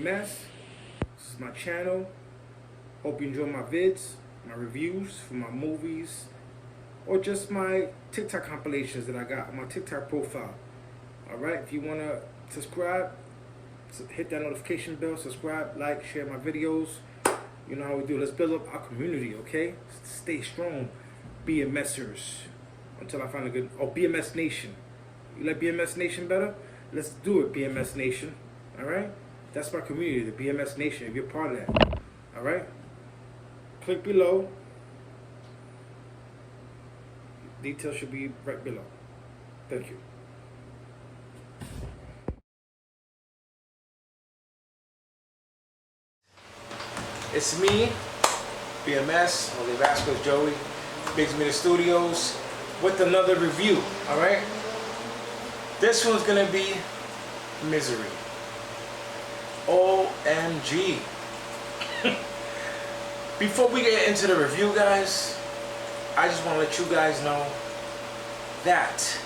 BMS. This is my channel. Hope you enjoy my vids, my reviews for my movies, or just my TikTok compilations that I got on my TikTok profile. Alright, if you want to subscribe, hit that notification bell, subscribe, like, share my videos. You know how we do. Let's build up our community, okay? Stay strong, BMSers. Until I find a good... Oh, BMS Nation. You like BMS Nation better? Let's do it, BMS Nation. Alright? That's my community, the BMS Nation, if you're part of that. Alright? Click below. Details should be right below. Thank you. It's me, BMS, Jose Vasquez, Joey, BMS Misery Studios, with another review, alright? This one's gonna be Misery. OMG. Before we get into the review, guys, I just want to let you guys know that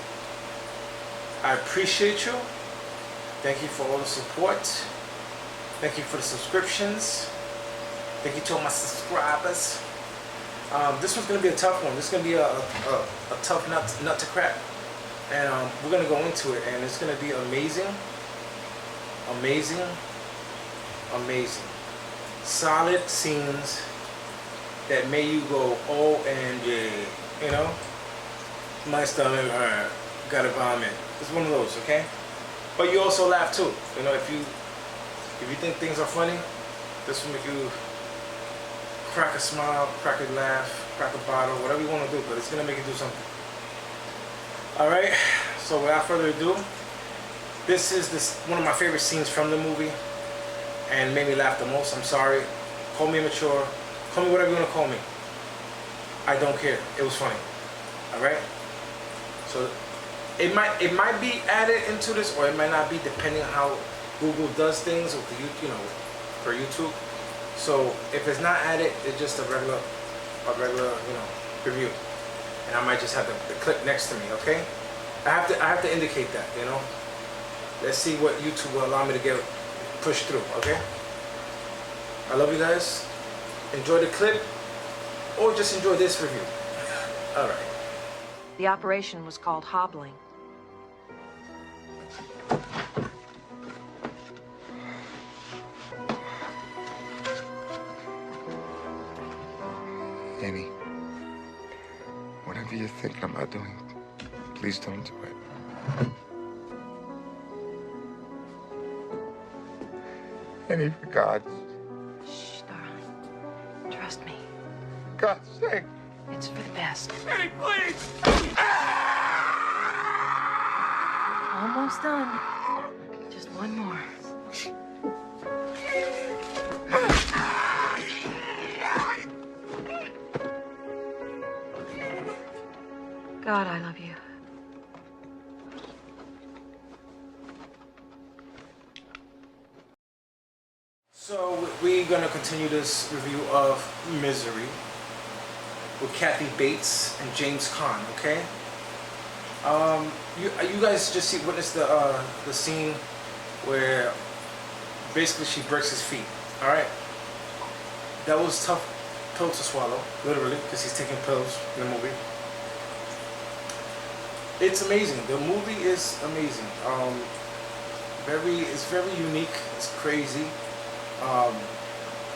I appreciate you. Thank you for all the support. Thank you for the subscriptions. Thank you to all my subscribers. This one's going to be a tough one. This is going to be a tough nut to crack. And we're going to go into it, and it's going to be amazing. Amazing. Amazing. Solid scenes that made you go, OMG. You know? My stomach hurt. Gotta vomit. It's one of those, okay? But you also laugh too. You know, if you think things are funny, this will make you crack a smile, crack a laugh, crack a bottle, whatever you want to do, but it's gonna make you do something. Alright, so without further ado, this is one of my favorite scenes from the movie and made me laugh the most. I'm sorry. Call me immature. Call me whatever you want to call me. I don't care. It was funny. Alright? So it might be added into this, or it might not be, depending on how Google does things with the for YouTube. So if it's not added, it's just a regular review, and I might just have the clip next to me. Okay, I have to indicate that. Let's see what YouTube will allow me to get pushed through. Okay, I love you guys. Enjoy the clip, or just enjoy this review. All right. The operation was called hobbling. Annie, whatever you're thinking about doing, please don't do it. Annie, for God's... Shh, darling. Trust me. For God's sake. It's for the best. Annie, please! Almost done. Just one more. God, I love you. So we're gonna continue this review of Misery with Kathy Bates and James Caan. Okay. You guys just witnessed the scene where basically she breaks his feet. All right. That was tough pill to swallow, literally, because he's taking pills in the movie. It's amazing. The movie is amazing. It's very unique. It's crazy.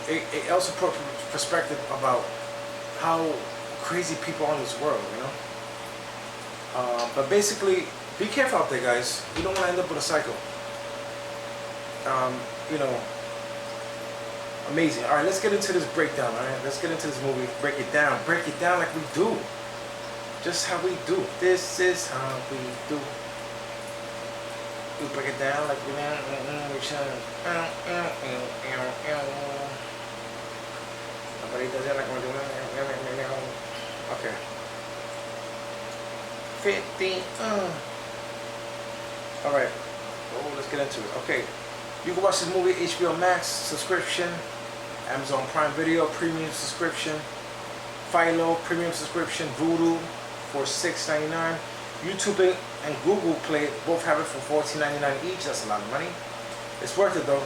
It also puts perspective about how crazy people are in this world, But basically, be careful out there, guys. You don't want to end up with a psycho. Amazing. All right, let's get into this breakdown. All right, let's get into this movie. Break it down like we do. Just how we do. This is how we do. We break it down like we Nobody does it like we're doing it. Okay. 50. Alright. Oh, let's get into it. Okay. You can watch this movie HBO Max subscription, Amazon Prime Video premium subscription, Philo premium subscription, Vudu for $6.99. YouTube and Google Play both have it for $14.99 each. That's a lot of money. It's worth it though.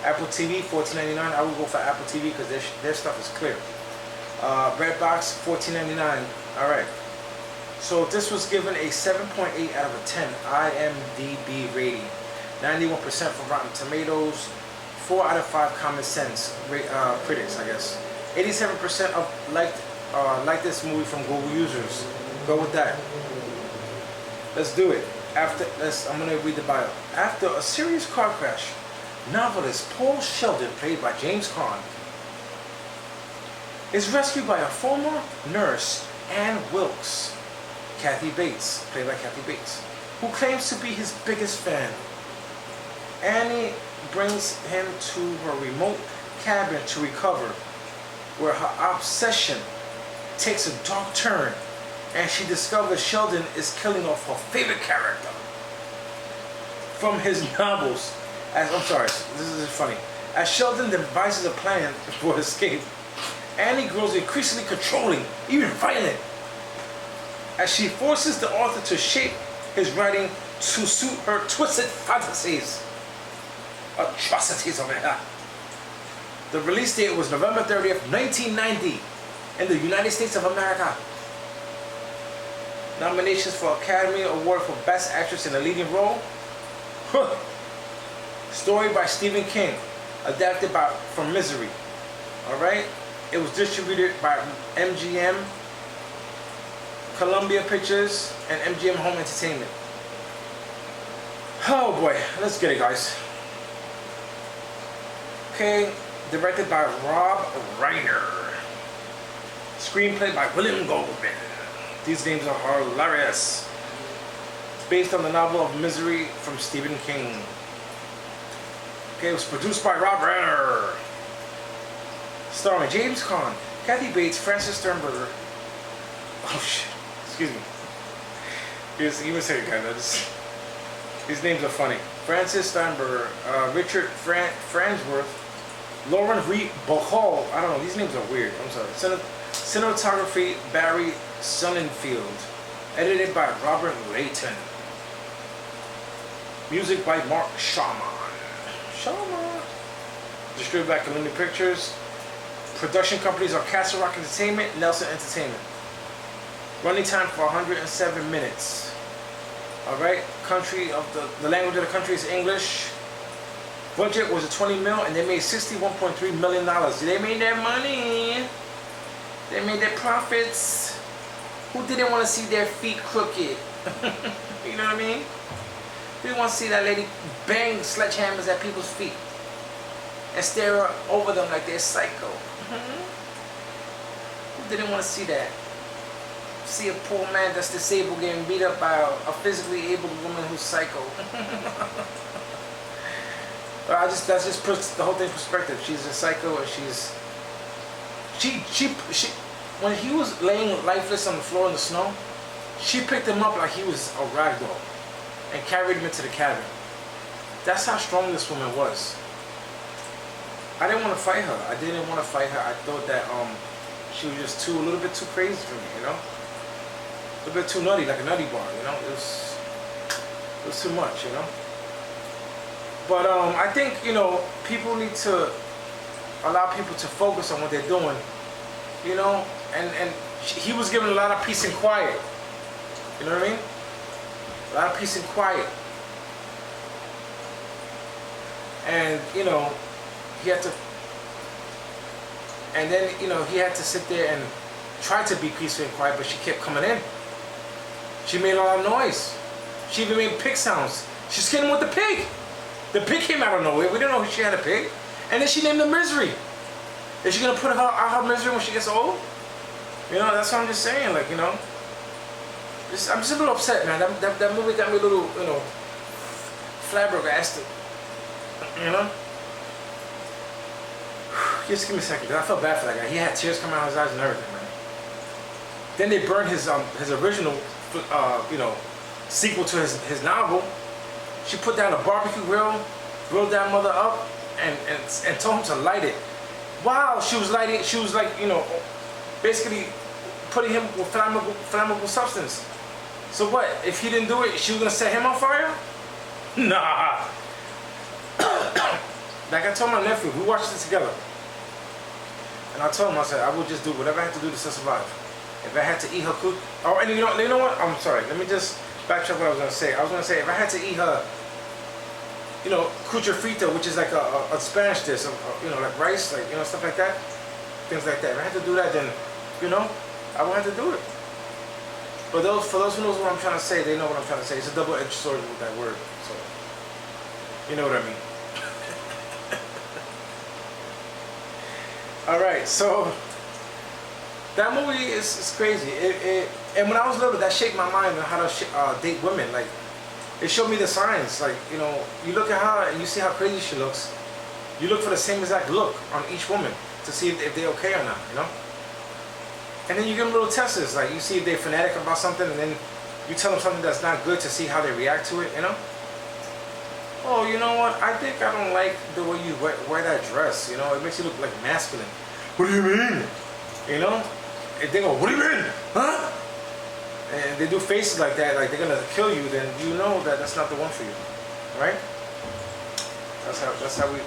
Apple TV, $14.99. I would go for Apple TV because their stuff is clear. Redbox, $14.99. All right. So this was given a 7.8 out of a 10 IMDb rating, 91% for Rotten Tomatoes, 4 out of 5 Common Sense critics, I guess. 87% of liked this movie from Google users. Go with that. Let's do it. I'm gonna read the bio. After a serious car crash, novelist Paul Sheldon, played by James Caan, is rescued by a former nurse, Ann Wilkes, Kathy Bates, played by Kathy Bates, who claims to be his biggest fan. Annie brings him to her remote cabin to recover, where her obsession takes a dark turn and she discovers Sheldon is killing off her favorite character from his novels. This is funny. As Sheldon devises a plan for escape, Annie grows increasingly controlling, even violent, as she forces the author to shape his writing to suit her twisted fantasies. Atrocities over here. The release date was November 30th, 1990 in the United States of America. Nominations for Academy Award for Best Actress in a Leading Role. Story by Stephen King, adapted from Misery. Alright? It was distributed by MGM, Columbia Pictures, and MGM Home Entertainment. Oh boy, let's get it, guys. Okay, directed by Rob Reiner. Screenplay by William Goldman. These names are hilarious. It's based on the novel of Misery from Stephen King. Okay, it was produced by Rob Reiner. Starring James Caan, Kathy Bates, Francis Sternberger. Oh shit, excuse me. Give me a second, guys. These names are funny. Francis Sternberger, Richard Farnsworth, Lauren Reed Bohol. I don't know, these names are weird. I'm sorry. Cinematography, Barry Sonnenfeld. Edited by Robert Layton. Music by Mark Sharman. Distributed by Columbia Pictures. Production companies are Castle Rock Entertainment, Nelson Entertainment. Running time for 107 minutes. Alright, the language of the country is English. Budget was a 20 mil and they made $61.3 million. They made their money. They made their profits. Who didn't want to see their feet crooked? You know what I mean? Who didn't want to see that lady bang sledgehammers at people's feet and stare over them like they're psycho? Who didn't want to see that? See a poor man that's disabled getting beat up by a physically able woman who's psycho. That just puts the whole thing in perspective. She's a psycho, and she when he was laying lifeless on the floor in the snow, she picked him up like he was a rag doll and carried him into the cabin. That's how strong this woman was. I didn't want to fight her. I thought that she was just a little bit too crazy for me, you know? A little bit too nutty, like a nutty bar, you know? It was too much, you know? But I think, you know, people need to allow people to focus on what they're doing, you know? And he was given a lot of peace and quiet. You know what I mean? A lot of peace and quiet. And, you know, he had to, and then, you know, he had to sit there and try to be peaceful and quiet, but she kept coming in. She made a lot of noise. She even made pig sounds. She scared him with the pig. The pig came out of nowhere. We didn't know she had a pig. And then she named him Misery. Is she gonna put her out her misery when she gets old? You know, that's what I'm just saying, like, you know. I'm just a little upset, man. That movie got me a little, you know, flabbergasted. You know? Just give me a second. I felt bad for that guy. He had tears coming out of his eyes and everything, man. Then they burned his original, you know, sequel to his novel. She put down a barbecue grill, grilled that mother up, and told him to light it. While she was lighting, she was like, you know, basically putting him with flammable substance. So what? If he didn't do it, she was gonna set him on fire? Nah. Like I told my nephew, we watched it together. And I told him, I said, I would just do whatever I had to do to survive. If I had to eat her cook, oh, and you know what? I'm sorry. Let me just backtrack what I was gonna say. I was gonna say if I had to eat her, you know, cucha frita, which is like a Spanish dish, you know, like rice, like, you know, stuff like that, things like that. If I had to do that, then, you know, I would have to do it. But for those who knows what I'm trying to say, they know what I'm trying to say. It's a double-edged sword with that word, so you know what I mean. All right, so that movie is crazy. And when I was little, that shaped my mind on how to date women. Like, it showed me the signs. Like, you know, you look at her and you see how crazy she looks. You look for the same exact look on each woman to see if they're okay or not, you know? And then you give them little tests. Like, you see if they're fanatic about something, and then you tell them something that's not good to see how they react to it, you know? Oh, you know what? I think I don't like the way you wear that dress, you know? It makes you look like masculine. What do you mean? You know? If they go, what do you mean? Huh? And they do faces like that, like they're gonna kill you, then you know that that's not the one for you, right? That's how we do.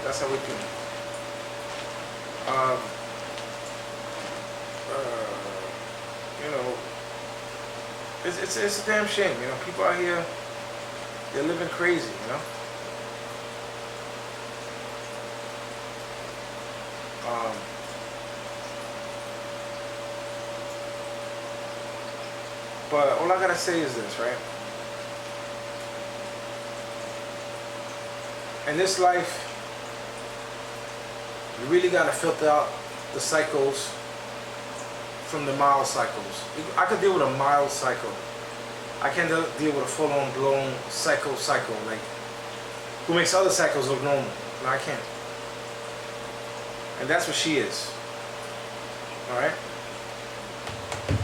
You know, it's a damn shame. You know, people out here, they're living crazy. You know. But all I gotta say is this, right? In this life, you really gotta filter out the cycles from the mild cycles. I could deal with a mild cycle. I can't deal with a full-on blown cycle. Like, who makes other cycles look normal? No, I can't. And that's what she is. Alright?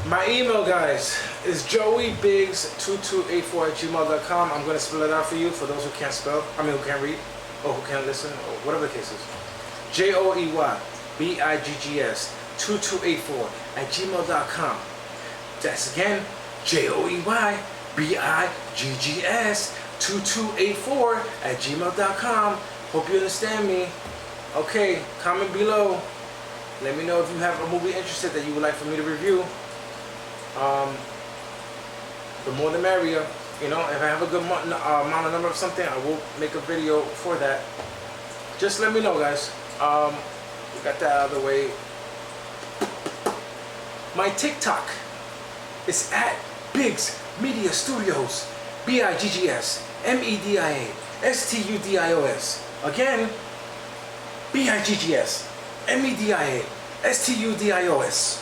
My email, guys, is joeybiggs2284@gmail.com. I'm going to spell it out for you, for those who can't spell. I mean, who can't read, or who can't listen, or whatever the case is. JoeyBiggs2284@gmail.com. That's again, JoeyBiggs2284@gmail.com. Hope you understand me. Okay, comment below. Let me know if you have a movie interested that you would like for me to review. The more the merrier. You know, if I have a good amount of number of something, I will make a video for that. Just let me know, guys. We got that out of the way. My TikTok is at Biggs Media Studios. BIGGS MEDIA STUDIOS. Again, BIGGS MEDIA STUDIOS.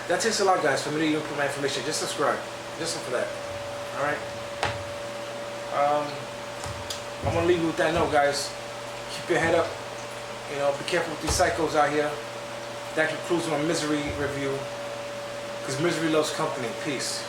That takes a lot, guys, for me to even put my information. Just subscribe. Just for that. Alright? I'm going to leave you with that note, guys. Keep your head up. You know, be careful with these psychos out here. That concludes my Misery review. Because misery loves company. Peace.